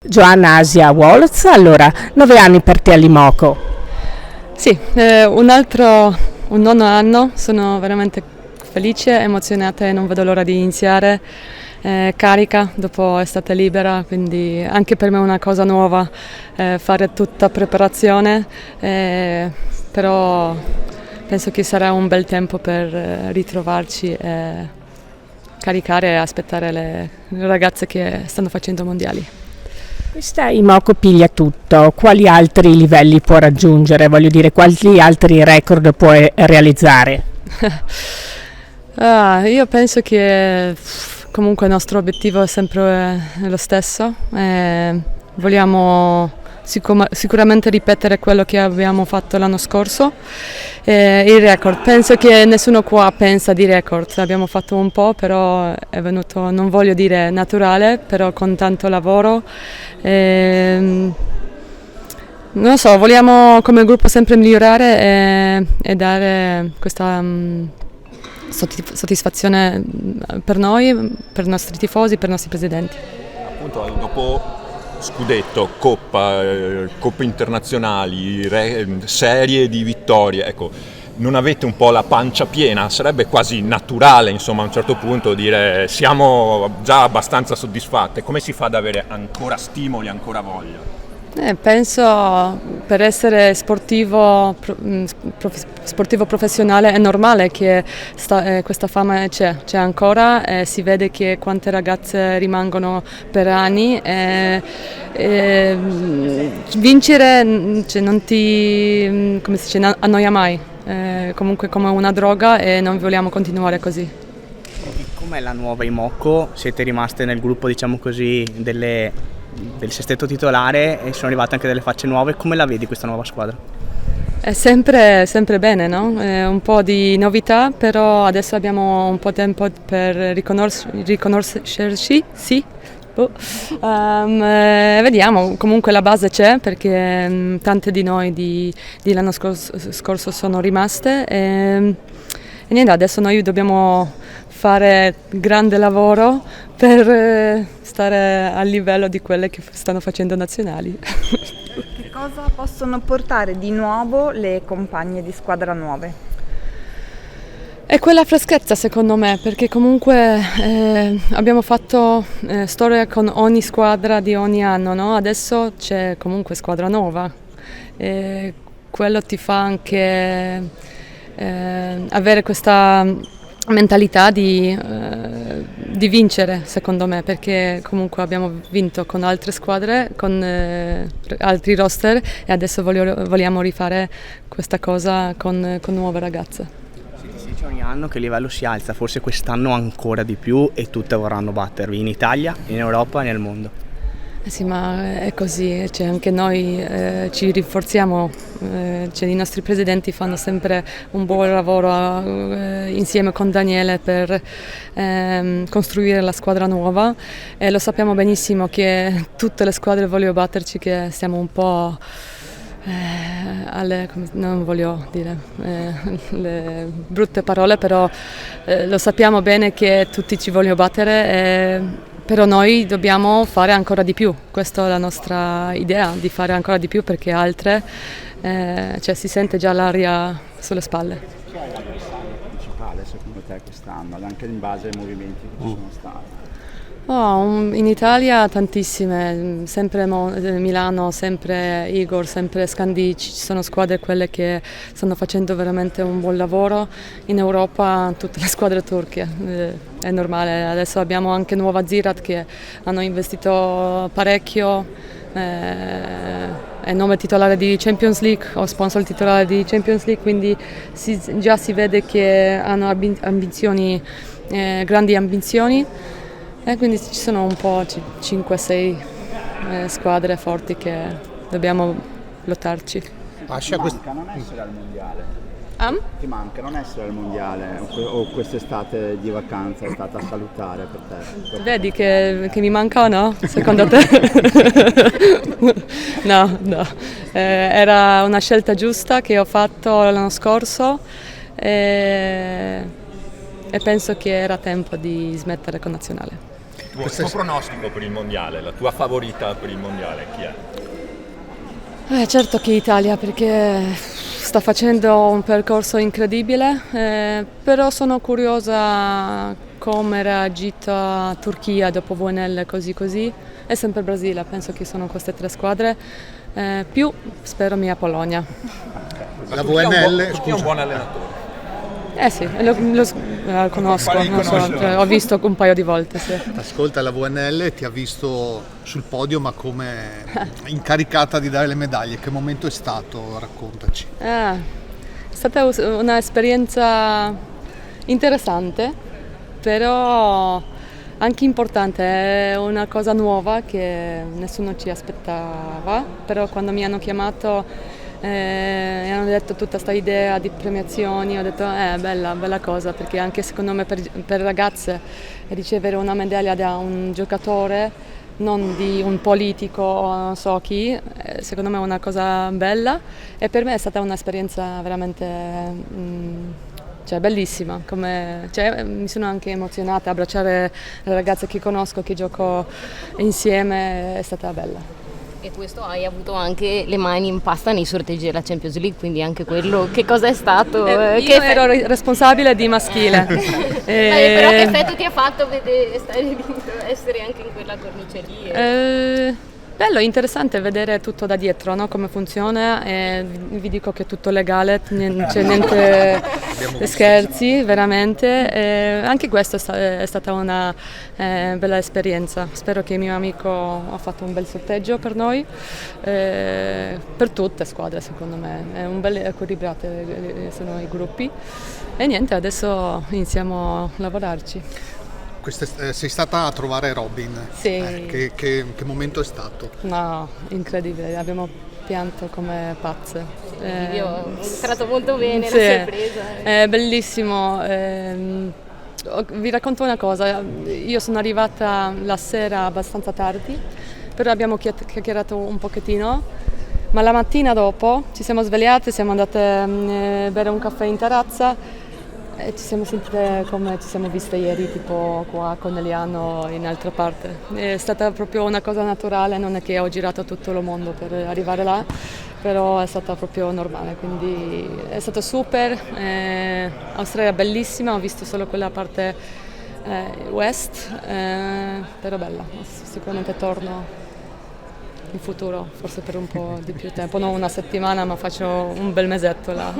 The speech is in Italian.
Joanna Asia Wolz, allora 9 anni per te all'Imoco. Sì, un nono anno, sono veramente felice, emozionata e non vedo l'ora di iniziare, carica dopo estate libera, quindi anche per me è una cosa nuova fare tutta preparazione, però penso che sarà un bel tempo per ritrovarci e caricare e aspettare le ragazze che stanno facendo mondiali. Questa Imoco piglia tutto, quali altri livelli può raggiungere? Voglio dire, quali altri record può realizzare? Io penso che comunque il nostro obiettivo è sempre lo stesso. Vogliamo sicuramente ripetere quello che abbiamo fatto l'anno scorso. Il record, penso che nessuno qua pensa di record, abbiamo fatto un po', però è venuto, non voglio dire naturale, però con tanto lavoro. Non lo so, vogliamo come gruppo sempre migliorare e dare questa soddisfazione per noi, per i nostri tifosi, per i nostri presidenti. Appunto, dopo scudetto, coppe internazionali, serie di vittorie, ecco, non avete un po' la pancia piena? Sarebbe quasi naturale, insomma, a un certo punto dire siamo già abbastanza soddisfatte. Come si fa ad avere ancora stimoli, ancora voglia? Penso per essere sportivo professionale è normale che questa fama c'è ancora, si vede che quante ragazze rimangono per anni. Vincere cioè, non ti come si dice, annoia mai, comunque come una droga e non vogliamo continuare così. Com'è la nuova Imoco? Siete rimaste nel gruppo, diciamo così, del sestetto titolare e sono arrivate anche delle facce nuove. Come la vedi questa nuova squadra? È sempre bene, no? Un po' di novità, però adesso abbiamo un po' di tempo per riconoscerci, sì. Vediamo, comunque la base c'è perché tante di noi dell'anno scorso sono rimaste e niente, adesso noi dobbiamo fare grande lavoro per stare a livello di quelle che stanno facendo nazionali. Che cosa possono portare di nuovo le compagne di squadra nuove? È quella freschezza secondo me, perché comunque abbiamo fatto storia con ogni squadra di ogni anno, no? Adesso c'è comunque squadra nuova e quello ti fa anche avere questa mentalità di vincere secondo me, perché comunque abbiamo vinto con altre squadre, con altri roster e adesso vogliamo rifare questa cosa con nuove ragazze. Si dice ogni anno che il livello si alza, forse quest'anno ancora di più e tutte vorranno battervi in Italia, in Europa e nel mondo. Sì, ma è così, cioè anche noi ci rinforziamo, cioè i nostri presidenti fanno sempre un buon lavoro insieme con Daniele per costruire la squadra nuova e lo sappiamo benissimo che tutte le squadre vogliono batterci, che siamo un po' non voglio dire le brutte parole, però lo sappiamo bene che tutti ci vogliono battere. Però noi dobbiamo fare ancora di più, questa è la nostra idea, di fare ancora di più perché altre, cioè si sente già l'aria sulle spalle. Chi è l'avversario principale secondo te quest'anno, anche in base ai movimenti che ci sono stati? In Italia tantissime, sempre Milano, sempre Igor, sempre Scandì, ci sono squadre quelle che stanno facendo veramente un buon lavoro. In Europa tutte le squadre turche, è normale, adesso abbiamo anche Nuova Ziraat che hanno investito parecchio, è nome titolare di Champions League o sponsor titolare di Champions League, quindi già si vede che hanno ambizioni, grandi ambizioni. E quindi ci sono un po' 5-6 squadre forti che dobbiamo lottarci. Ti manca non essere al mondiale? Ti manca non essere al mondiale o quest'estate di vacanza è stata salutare per te? Vedi che mi manca o no? Secondo te? No. Era una scelta giusta che ho fatto l'anno scorso. e penso che era tempo di smettere con nazionale. Il tuo pronostico per il mondiale, la tua favorita per il mondiale, chi è? Certo che Italia, perché sta facendo un percorso incredibile, però sono curiosa come reagita Turchia dopo VNL così e sempre Brasile, penso che sono queste 3 squadre, più spero mia Polonia. La VNL Turchia è un buon allenatore. Sì, lo conosco, non so, ho visto un paio di volte. Sì. Ascolta, la VNL ti ha visto sul podio, ma come incaricata di dare le medaglie, che momento è stato? Raccontaci. È stata un'esperienza interessante, però anche importante, è una cosa nuova che nessuno ci aspettava, però quando mi hanno chiamato e hanno detto tutta questa idea di premiazioni, ho detto bella cosa, perché anche secondo me per ragazze ricevere una medaglia da un giocatore, non di un politico o non so chi, secondo me è una cosa bella e per me è stata un'esperienza veramente bellissima, mi sono anche emozionata, abbracciare le ragazze che conosco, che gioco insieme, è stata bella. E questo hai avuto anche le mani in pasta nei sorteggi della Champions League, quindi anche quello, che cosa è stato? Io ero responsabile di maschile. Però che effetto ti ha fatto essere anche in quella cornice lì? Bello, interessante vedere tutto da dietro, no? Come funziona, vi dico che è tutto legale, c'è niente scherzi, veramente. Anche questo è stata una bella esperienza, spero che il mio amico ha fatto un bel sorteggio per noi, per tutte le squadre secondo me, è un bel equilibrato sono i gruppi e niente, adesso iniziamo a lavorarci. Sei stata a trovare Robin? Sì. Che momento è stato? No, incredibile, abbiamo pianto come pazze. Io ho entrato molto bene, sì, la sorpresa. È bellissimo. Vi racconto una cosa, io sono arrivata la sera abbastanza tardi, però abbiamo chiacchierato un pochettino, ma la mattina dopo ci siamo svegliate, siamo andate a bere un caffè in terrazza. E ci siamo sentite come ci siamo viste ieri, tipo qua con Eliano in altra parte. È stata proprio una cosa naturale, non è che ho girato tutto il mondo per arrivare là, però è stata proprio normale, quindi è stato super. Australia bellissima, ho visto solo quella parte west, però bella, sicuramente torno in futuro, forse per un po' di più tempo, non una settimana ma faccio un bel mesetto là.